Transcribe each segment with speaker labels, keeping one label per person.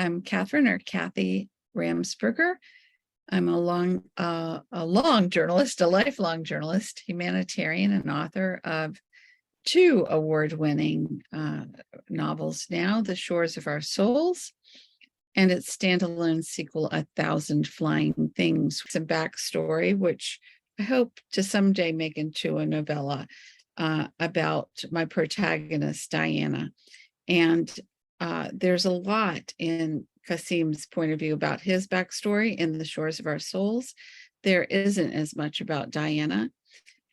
Speaker 1: I'm Catherine or Kathy Ramsperger. I'm a long journalist, a lifelong journalist, humanitarian, and author of two award-winning novels now, The Shores of Our Souls, and its standalone sequel, 1,000 Flying Things. Some backstory, which I hope to someday make into a novella about my protagonist, Diana. And there's a lot in Kasim's point of view about his backstory in The Shores of Our Souls. There isn't as much about Diana.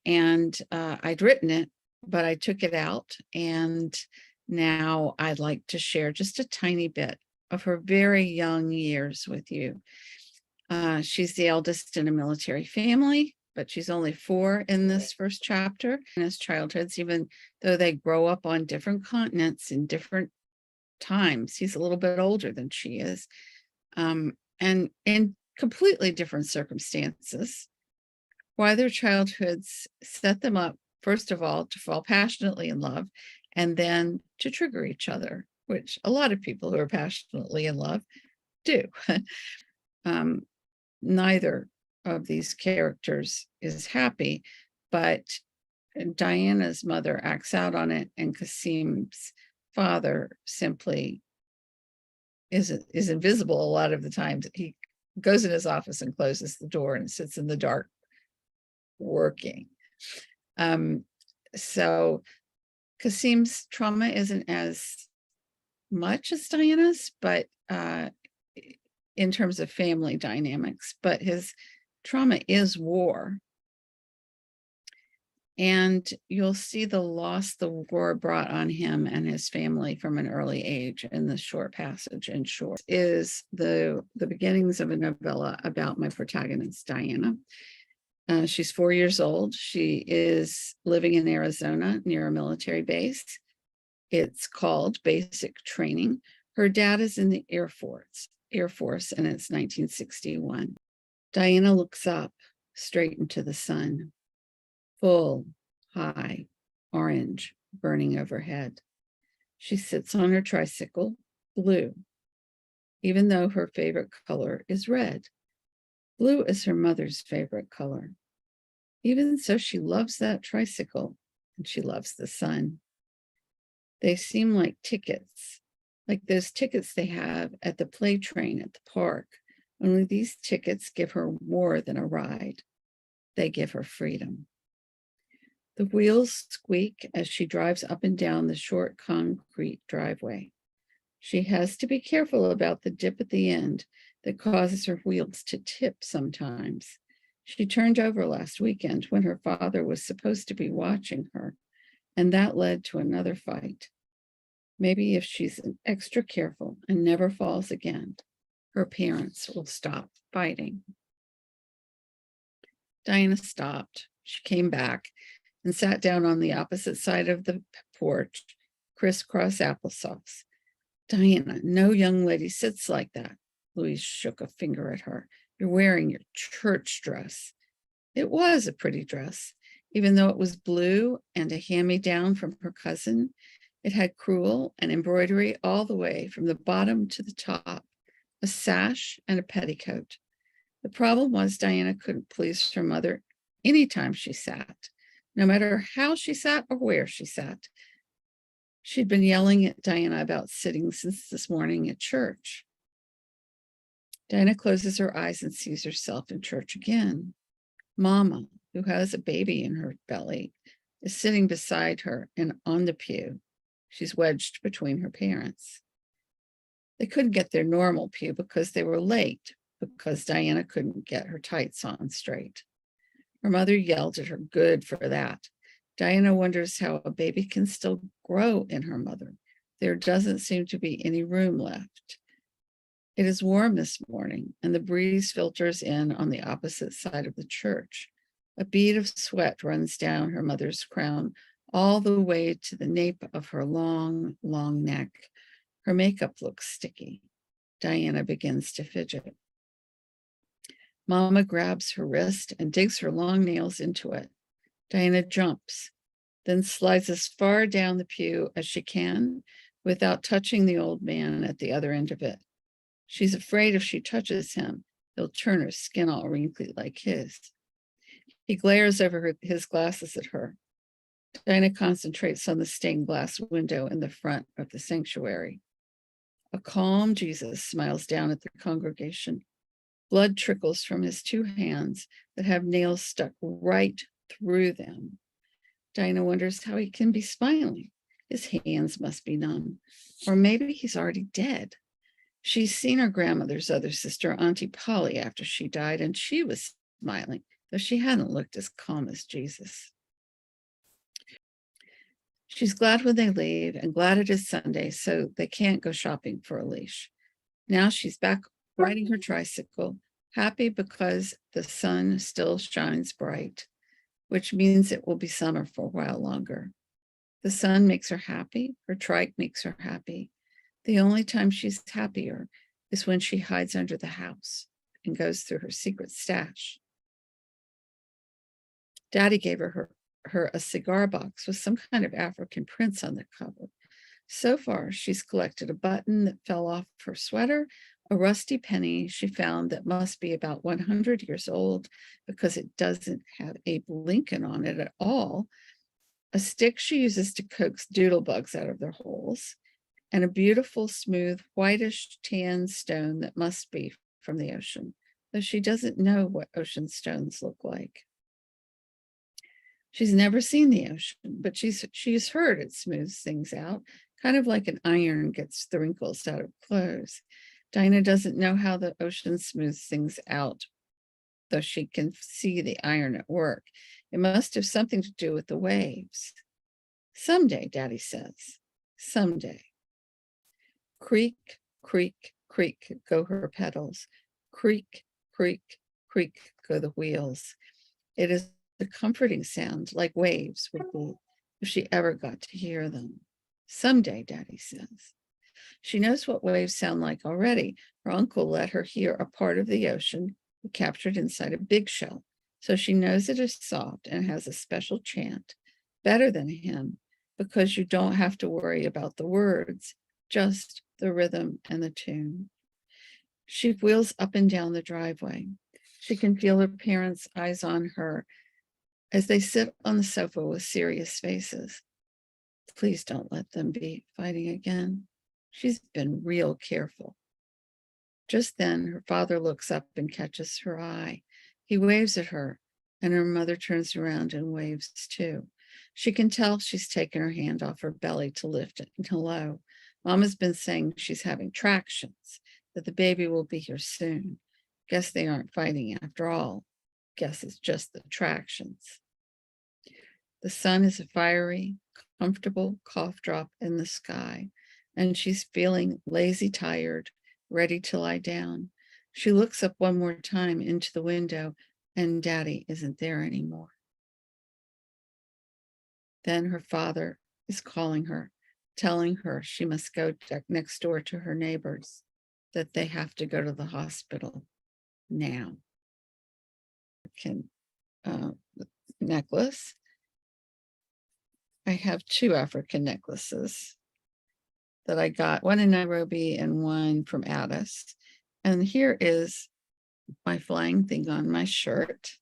Speaker 1: And I'd written it, but I took it out. And now I'd like to share just a tiny bit of her very young years with you. She's the eldest in a military family, but she's only 4 in this first chapter. In his childhoods, even though they grow up on different continents in different times, he's a little bit older than she is, and in completely different circumstances. Why their childhoods set them up, first of all, to fall passionately in love, and then to trigger each other, which a lot of people who are passionately in love do. Neither of these characters is happy, but Diana's mother acts out on it, and Kasim's father simply is invisible a lot of the times. He goes in his office and closes the door and sits in the dark working. So Kasim's trauma isn't as much as Diana's, but in terms of family dynamics, but his trauma is war. And you'll see the loss the war brought on him and his family from an early age in the short passage. In short, is the beginnings of a novella about my protagonist, Diana. She's 4 years old. She is living in Arizona near a military base. It's called Basic Training. Her dad is in the Air Force, and it's 1961. Diana looks up straight into the sun. Full, high, orange, burning overhead. She sits on her tricycle, blue, even though her favorite color is red. Blue is her mother's favorite color. Even so, she loves that tricycle, and she loves the sun. They seem like tickets, like those tickets they have at the play train at the park, only these tickets give her more than a ride. They give her freedom. The wheels squeak as she drives up and down the short concrete driveway. She has to be careful about the dip at the end that causes her wheels to tip sometimes. She turned over last weekend when her father was supposed to be watching her, and that led to another fight. Maybe if she's extra careful and never falls again, her parents will stop fighting. Diana stopped. She came back and sat down on the opposite side of the porch, crisscross applesauce. Diana, no young lady sits like that. Louise shook a finger at her. You're wearing your church dress. It was a pretty dress, even though it was blue and a hand-me-down from her cousin. It had crewel and embroidery all the way from the bottom to the top, a sash and a petticoat. The problem was Diana couldn't please her mother anytime she sat, no matter how she sat or where she sat. She'd been yelling at Diana about sitting since this morning at church. Diana closes her eyes and sees herself in church again. Mama, who has a baby in her belly, is sitting beside her and on the pew. She's wedged between her parents. They couldn't get their normal pew because they were late, because Diana couldn't get her tights on straight. Her mother yelled at her, good for that. Diana wonders how a baby can still grow in her mother. There doesn't seem to be any room left. It is warm this morning, and the breeze filters in on the opposite side of the church. A bead of sweat runs down her mother's crown all the way to the nape of her long, long neck. Her makeup looks sticky. Diana begins to fidget. Mama grabs her wrist and digs her long nails into it. Diana jumps, then slides as far down the pew as she can without touching the old man at the other end of it. She's afraid if she touches him, he'll turn her skin all wrinkly like his. He glares over his glasses at her. Dinah concentrates on the stained glass window in the front of the sanctuary. A calm Jesus smiles down at the congregation. Blood trickles from his two hands that have nails stuck right through them. Dinah wonders how he can be smiling. His hands must be numb, or maybe he's already dead. She's seen her grandmother's other sister, Auntie Polly, after she died, and she was smiling, though she hadn't looked as calm as Jesus. She's glad when they leave and glad it is Sunday, so they can't go shopping for a leash. Now she's back riding her tricycle, happy because the sun still shines bright, which means it will be summer for a while longer. The sun makes her happy. Her trike makes her happy. The only time she's happier is when she hides under the house and goes through her secret stash. Daddy gave her a cigar box with some kind of African prints on the cover. So far, she's collected a button that fell off her sweater, a rusty penny she found that must be about 100 years old because it doesn't have Abe Lincoln on it at all, a stick she uses to coax doodlebugs out of their holes, and a beautiful, smooth, whitish tan stone that must be from the ocean, though she doesn't know what ocean stones look like. She's never seen the ocean, but she's heard it smooths things out, kind of like an iron gets the wrinkles out of clothes. Dinah doesn't know how the ocean smooths things out, though she can see the iron at work. It must have something to do with the waves. Someday, Daddy says, someday. Creak, creak, creak go her pedals. Creak, creak, creak go the wheels. It is a comforting sound like waves would be if she ever got to hear them. Someday, Daddy says. She knows what waves sound like already. Her uncle let her hear a part of the ocean captured inside a big shell. So she knows it is soft and has a special chant, better than a hymn, because you don't have to worry about the words, just the rhythm and the tune. She wheels up and down the driveway. She can feel her parents' eyes on her as they sit on the sofa with serious faces. Please don't let them be fighting again. She's been real careful. Just then, her father looks up and catches her eye. He waves at her, and her mother turns around and waves too. She can tell she's taken her hand off her belly to lift it. Hello. Mama's been saying she's having tractions, that the baby will be here soon. Guess they aren't fighting after all. Guess it's just the tractions. The sun is a fiery, comfortable cough drop in the sky, and she's feeling lazy, tired, ready to lie down. She looks up one more time into the window, and Daddy isn't there anymore. Then her father is calling her, telling her she must go next door to her neighbors, that they have to go to the hospital now. Necklace. I have two African necklaces that I got, one in Nairobi and one from Addis. And here is my flying thing on my shirt.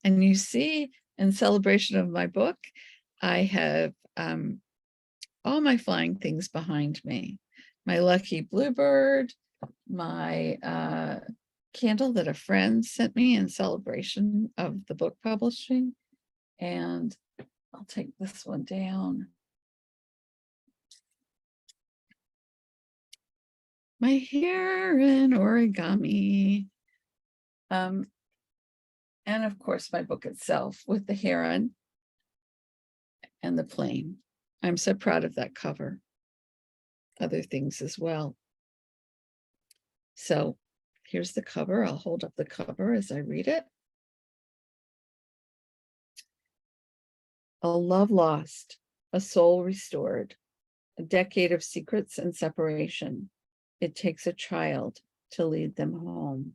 Speaker 1: And you see, in celebration of my book, I have all my flying things behind me. My lucky bluebird, my candle that a friend sent me in celebration of the book publishing. And I'll take this one down. My hair in origami. And of course, my book itself with the heron and the plane. I'm so proud of that cover. Other things as well. So here's the cover. I'll hold up the cover as I read it. A love lost, a soul restored, a decade of secrets and separation. It takes a child to lead them home.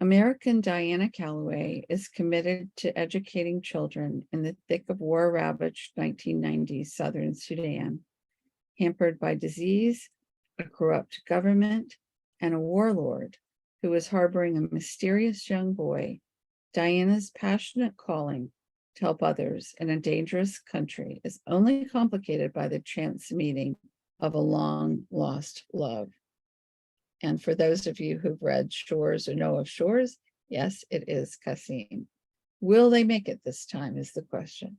Speaker 1: American Diana Calloway is committed to educating children in the thick of war-ravaged 1990s southern Sudan, hampered by disease, a corrupt government, and a warlord who was harboring a mysterious young boy, Diana's passionate calling to help others in a dangerous country is only complicated by the chance meeting of a long-lost love. And for those of you who've read Shores or know of Shores, yes, it is Kasim. Will they make it this time is the question.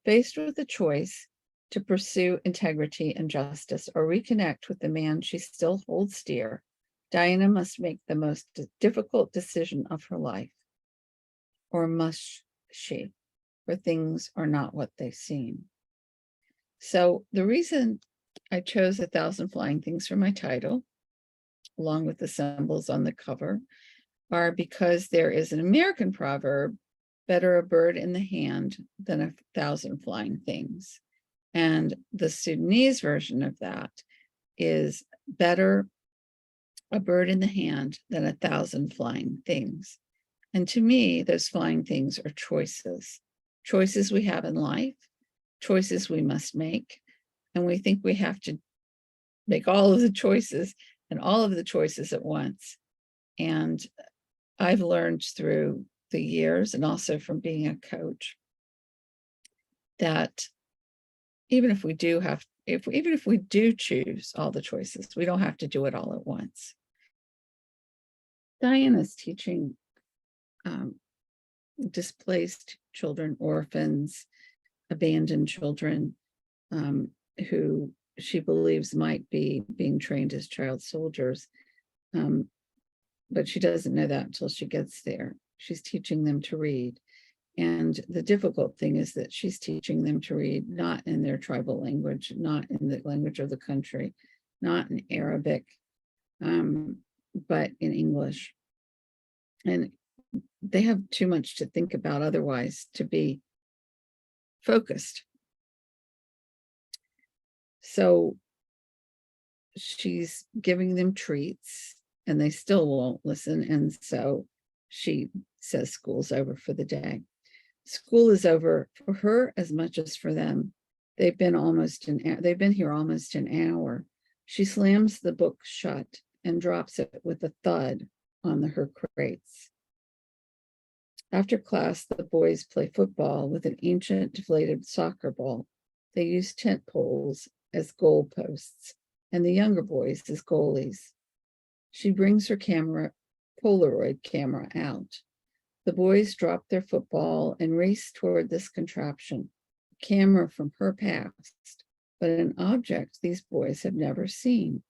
Speaker 1: Faced with the choice to pursue integrity and justice or reconnect with the man she still holds dear, Diana must make the most difficult decision of her life. Or must she? For things are not what they seem. So the reason I chose 1,000 Flying Things for my title, along with the symbols on the cover, are because there is an American proverb, better a bird in the hand than 1,000 flying things. And the Sudanese version of that is better a bird in the hand than 1,000 flying things. And to me, those flying things are choices we have in life, choices we must make. And we think we have to make all of the choices and all of the choices at once. And I've learned through the years and also from being a coach that even if we do choose all the choices, we don't have to do it all at once. Diana's teaching displaced children, orphans, abandoned children who she believes might be being trained as child soldiers. But she doesn't know that until she gets there. She's teaching them to read. And the difficult thing is that she's teaching them to read not in their tribal language, not in the language of the country, not in Arabic, but in English. And they have too much to think about otherwise to be focused. So she's giving them treats and they still won't listen. And so she says school's over for the day. School is over for her as much as for them. They've been here almost an hour. She slams the book shut and drops it with a thud on her crates. After class, the boys play football with an ancient deflated soccer ball. They use tent poles as goal posts, and the younger boys as goalies. She brings her Polaroid camera out. The boys drop their football and race toward this contraption, a camera from her past, but an object these boys have never seen.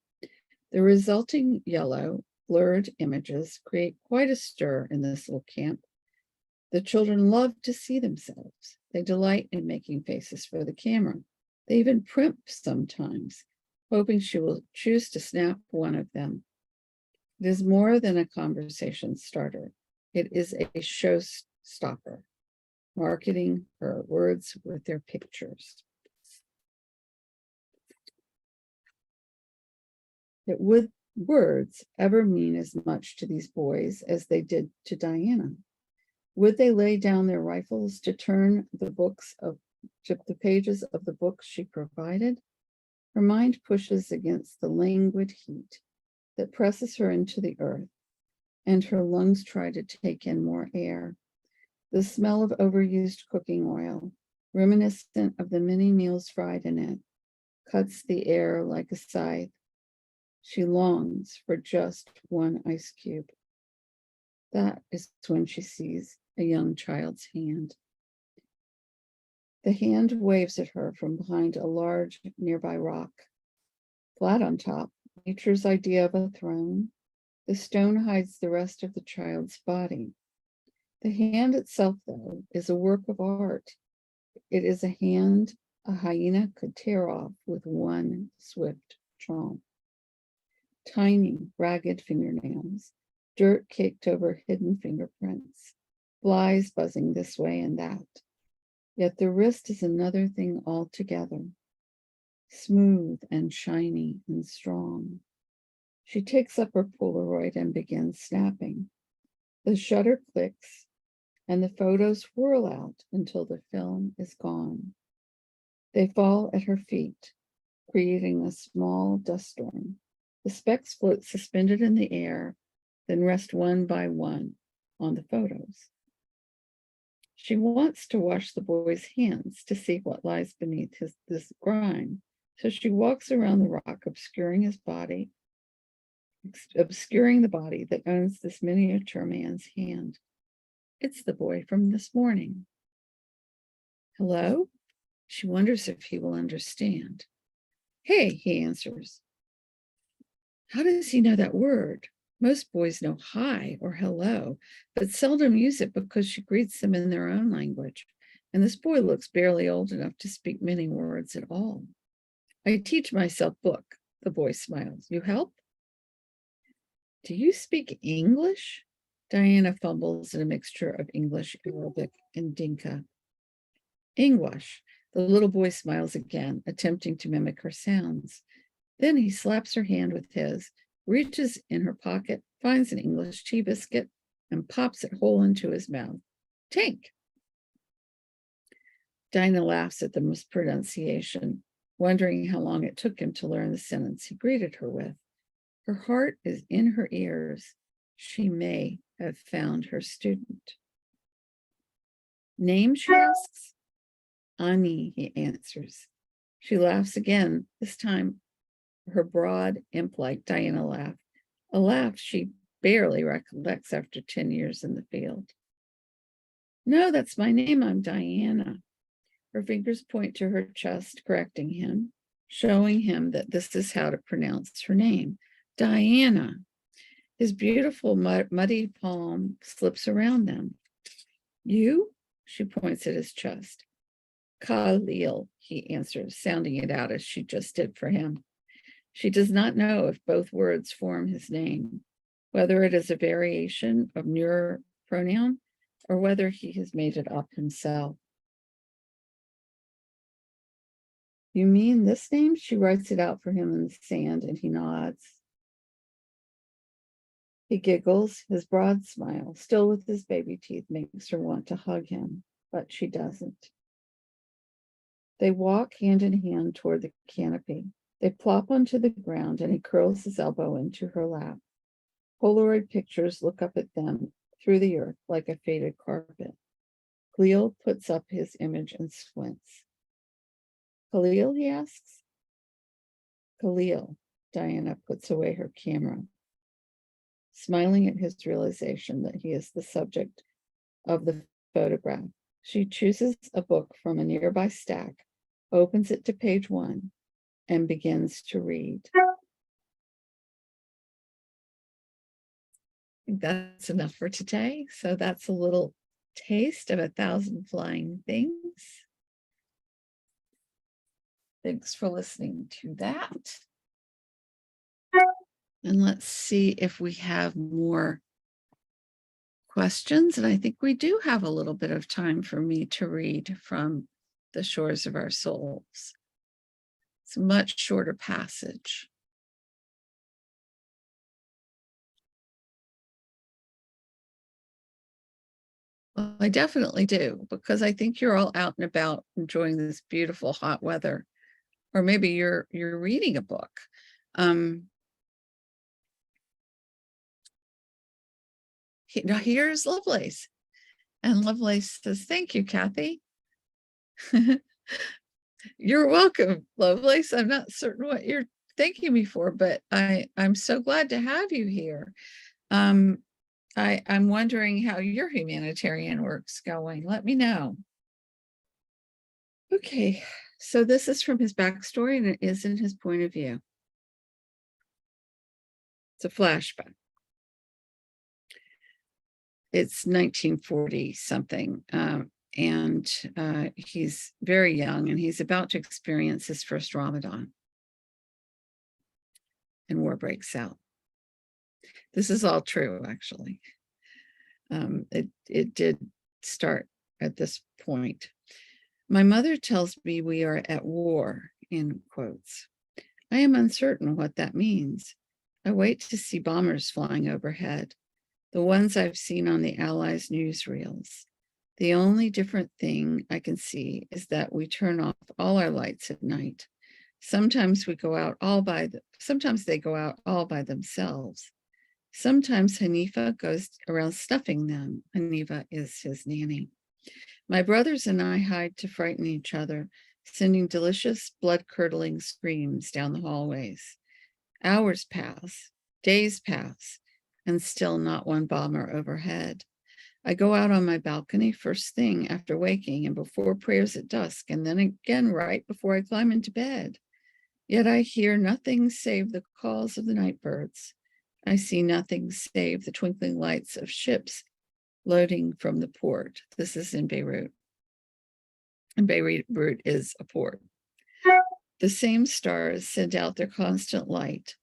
Speaker 1: The resulting yellow, blurred images create quite a stir in this little camp. The children love to see themselves. They delight in making faces for the camera. They even primp sometimes, hoping she will choose to snap one of them. It is more than a conversation starter. It is a showstopper, marketing her words with their pictures. Would words ever mean as much to these boys as they did to Diana? Would they lay down their rifles to turn the pages of the books she provided? Her mind pushes against the languid heat that presses her into the earth, and her lungs try to take in more air. The smell of overused cooking oil, reminiscent of the many meals fried in it, cuts the air like a scythe. She longs for just one ice cube. That is when she sees a young child's hand. The hand waves at her from behind a large nearby rock. Flat on top, nature's idea of a throne, the stone hides the rest of the child's body. The hand itself, though, is a work of art. It is a hand a hyena could tear off with one swift chomp. Tiny, ragged fingernails, dirt caked over hidden fingerprints, flies buzzing this way and that. Yet the wrist is another thing altogether, smooth and shiny and strong. She takes up her Polaroid and begins snapping. The shutter clicks and the photos whirl out until the film is gone. They fall at her feet, creating a small dust storm. The specks float suspended in the air, then rest one by one on the photos. She wants to wash the boy's hands to see what lies beneath this grime. So she walks around the rock, obscuring the body that owns this miniature man's hand. It's the boy from this morning. Hello? She wonders if he will understand. Hey, he answers. How does he know that word? Most boys know hi or hello, but seldom use it because she greets them in their own language. And this boy looks barely old enough to speak many words at all. I teach myself book, the boy smiles. You help? Do you speak English? Diana fumbles in a mixture of English, Arabic, and Dinka. English. The little boy smiles again, attempting to mimic her sounds. Then he slaps her hand with his, reaches in her pocket, finds an English tea biscuit, and pops it whole into his mouth. Tink. Dinah laughs at the mispronunciation, wondering how long it took him to learn the sentence he greeted her with. Her heart is in her ears. She may have found her student. Name, she asks. Ani, he answers. She laughs again, this time her broad, imp-like Diana laugh, a laugh she barely recollects after 10 years in the field. No, that's my name. I'm Diana. Her fingers point to her chest, correcting him, showing him that this is how to pronounce her name. Diana. His beautiful muddy palm slips around them. You? She points at his chest. Khalil, he answers, sounding it out as she just did for him. She does not know if both words form his name, whether it is a variation of newer pronoun or whether he has made it up himself. You mean this name? She writes it out for him in the sand, and he nods. He giggles. His broad smile, still with his baby teeth, makes her want to hug him, but she doesn't. They walk hand in hand toward the canopy. They plop onto the ground, and he curls his elbow into her lap. Polaroid pictures look up at them through the earth like a faded carpet. Khalil puts up his image and squints. Khalil, he asks. Khalil. Diana puts away her camera, smiling at his realization that he is the subject of the photograph. She chooses a book from a nearby stack, opens it to page 1, and begins to read. I think that's enough for today. So that's a little taste of 1,000 Flying Things. Thanks for listening to that. And let's see if we have more questions. And I think we do have a little bit of time for me to read from The Shores of Our Souls. It's a much shorter passage. Well, I definitely do, because I think you're all out and about enjoying this beautiful hot weather, or maybe you're reading a book. Now here's Lovelace, and Lovelace says, "Thank you, Kathy." You're welcome, Lovelace. I'm not certain what you're thanking me for, but I'm so glad to have you here. I'm wondering how your humanitarian work's going. Let me know. Okay, so this is from his backstory, and it is in his point of view. It's a flashback. It's 1940 something, and he's very young, and he's about to experience his first Ramadan, and war breaks out. This is all true, actually. It did start at this point. My mother tells me we are at war, in quotes. I am uncertain what that means. I wait to see bombers flying overhead, the ones I've seen on the Allies' newsreels. The only different thing I can see is that we turn off all our lights at night. Sometimes sometimes they go out all by themselves. Sometimes Hanifa goes around stuffing them. Hanifa is his nanny. My brothers and I hide to frighten each other, sending delicious, blood-curdling screams down the hallways. Hours pass, days pass, and still not one bomber overhead. I go out on my balcony first thing after waking and before prayers at dusk, and then again right before I climb into bed. Yet I hear nothing save the calls of the night birds. I see nothing save the twinkling lights of ships loading from the port. This is in Beirut. And Beirut is a port. The same stars send out their constant light.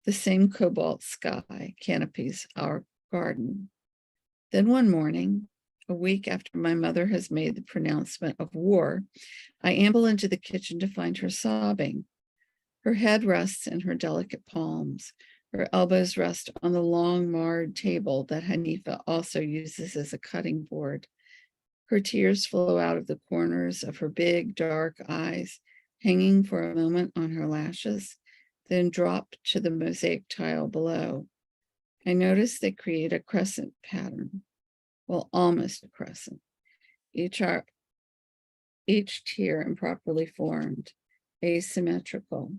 Speaker 1: The same cobalt sky canopies our garden. Then one morning, a week after my mother has made the pronouncement of war, I amble into the kitchen to find her sobbing. Her head rests in her delicate palms. Her elbows rest on the long, marred table that Hanifa also uses as a cutting board. Her tears flow out of the corners of her big, dark eyes, hanging for a moment on her lashes, then drop to the mosaic tile below. I notice they create a crescent pattern. Well, almost a crescent. Each tear improperly formed, asymmetrical,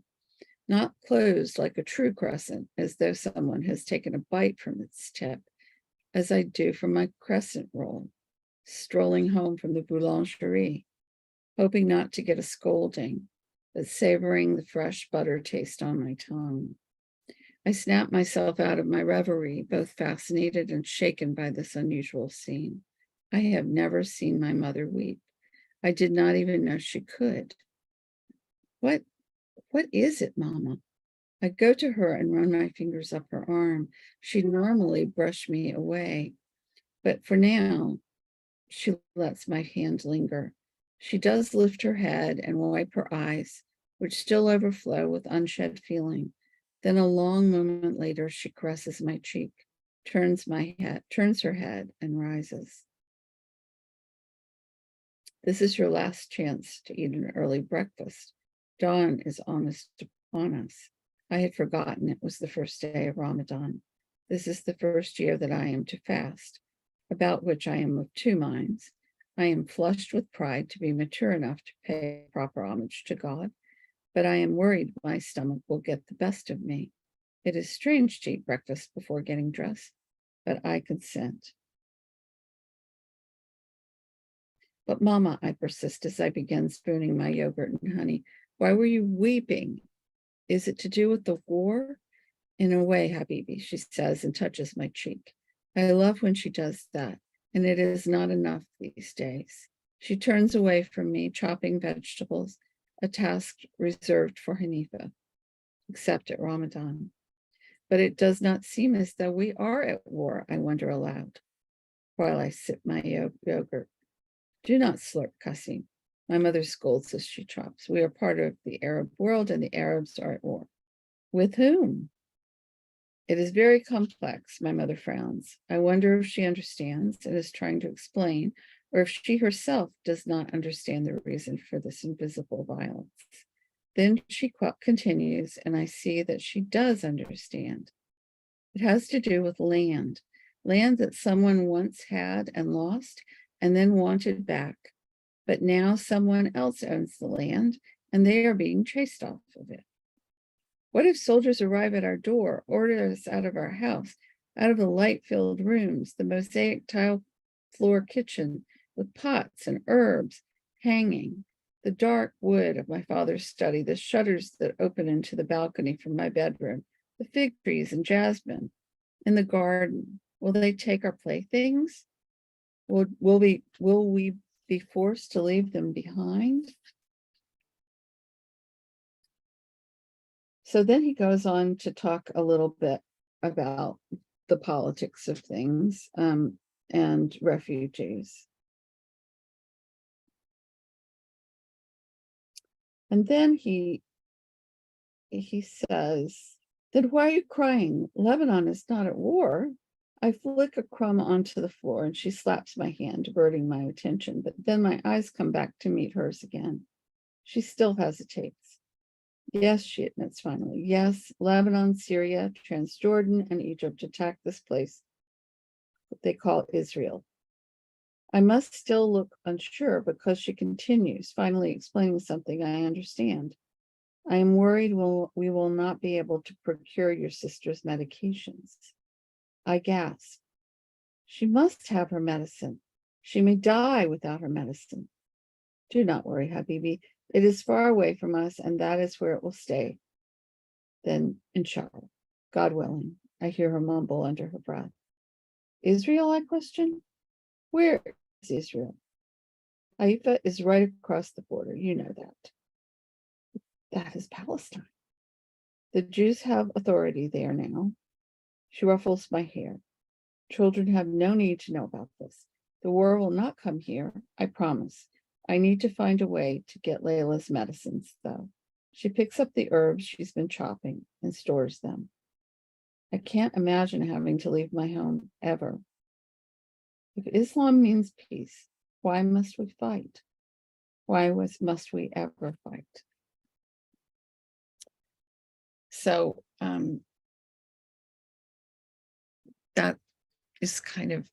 Speaker 1: not closed like a true crescent, as though someone has taken a bite from its tip, as I do from my crescent roll, strolling home from the boulangerie, hoping not to get a scolding, but savoring the fresh butter taste on my tongue. I snap myself out of my reverie, both fascinated and shaken by this unusual scene. I have never seen my mother weep. I did not even know she could. What is it, Mama? I go to her and run my fingers up her arm. She'd normally brush me away, but for now, she lets my hand linger. She does lift her head and wipe her eyes, which still overflow with unshed feeling. Then a long moment later, she caresses my cheek, turns her head, and rises. This is your last chance to eat an early breakfast. Dawn is almost upon us. I had forgotten it was the first day of Ramadan. This is the first year that I am to fast, about which I am of two minds. I am flushed with pride to be mature enough to pay proper homage to God, but I am worried my stomach will get the best of me. It is strange to eat breakfast before getting dressed, but I consent. But Mama, I persist as I begin spooning my yogurt and honey. Why were you weeping? Is it to do with the war? In a way, Habibi, she says and touches my cheek. I love when she does that, and it is not enough these days. She turns away from me, chopping vegetables, a task reserved for Hanifa, except at Ramadan. But it does not seem as though we are at war, I wonder aloud, while I sip my yogurt. Do not slurp, Cassim. My mother scolds as she chops. We are part of the Arab world, and the Arabs are at war. With whom? It is very complex, my mother frowns. I wonder if she understands and is trying to explain, or if she herself does not understand the reason for this invisible violence. Then she continues, and I see that she does understand. It has to do with land that someone once had and lost, and then wanted back. But now someone else owns the land, and they are being chased off of it. What if soldiers arrive at our door, order us out of our house, out of the light-filled rooms, the mosaic tile floor kitchen with pots and herbs hanging, the dark wood of my father's study, the shutters that open into the balcony from my bedroom, the fig trees and jasmine in the garden? Will they take our playthings? Will we be forced to leave them behind? So then he goes on to talk a little bit about the politics of things and refugees. And then he says, then why are you crying? Lebanon is not at war. I flick a crumb onto the floor and she slaps my hand, diverting my attention, but then my eyes come back to meet hers again. She still hesitates. Yes, she admits finally. Yes, Lebanon, Syria, Transjordan, and Egypt attacked this place, what they call Israel. I must still look unsure because she continues, finally explaining something I understand. I am worried we will not be able to procure your sister's medications. I gasp. She must have her medicine. She may die without her medicine. Do not worry, Habibi. It is far away from us, and that is where it will stay. Then, inshallah, God willing, I hear her mumble under her breath. Israel, I question? Where is Israel? Haifa is right across the border. You know that. That is Palestine. The Jews have authority there now. She ruffles my hair. Children have no need to know about this. The war will not come here, I promise. I need to find a way to get Layla's medicines, though. She picks up the herbs she's been chopping and stores them. I can't imagine having to leave my home ever. If Islam means peace, why must we fight? Must we ever fight? So that is kind of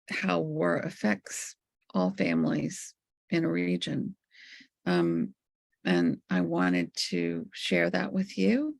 Speaker 1: how war affects all families in a region. And I wanted to share that with you.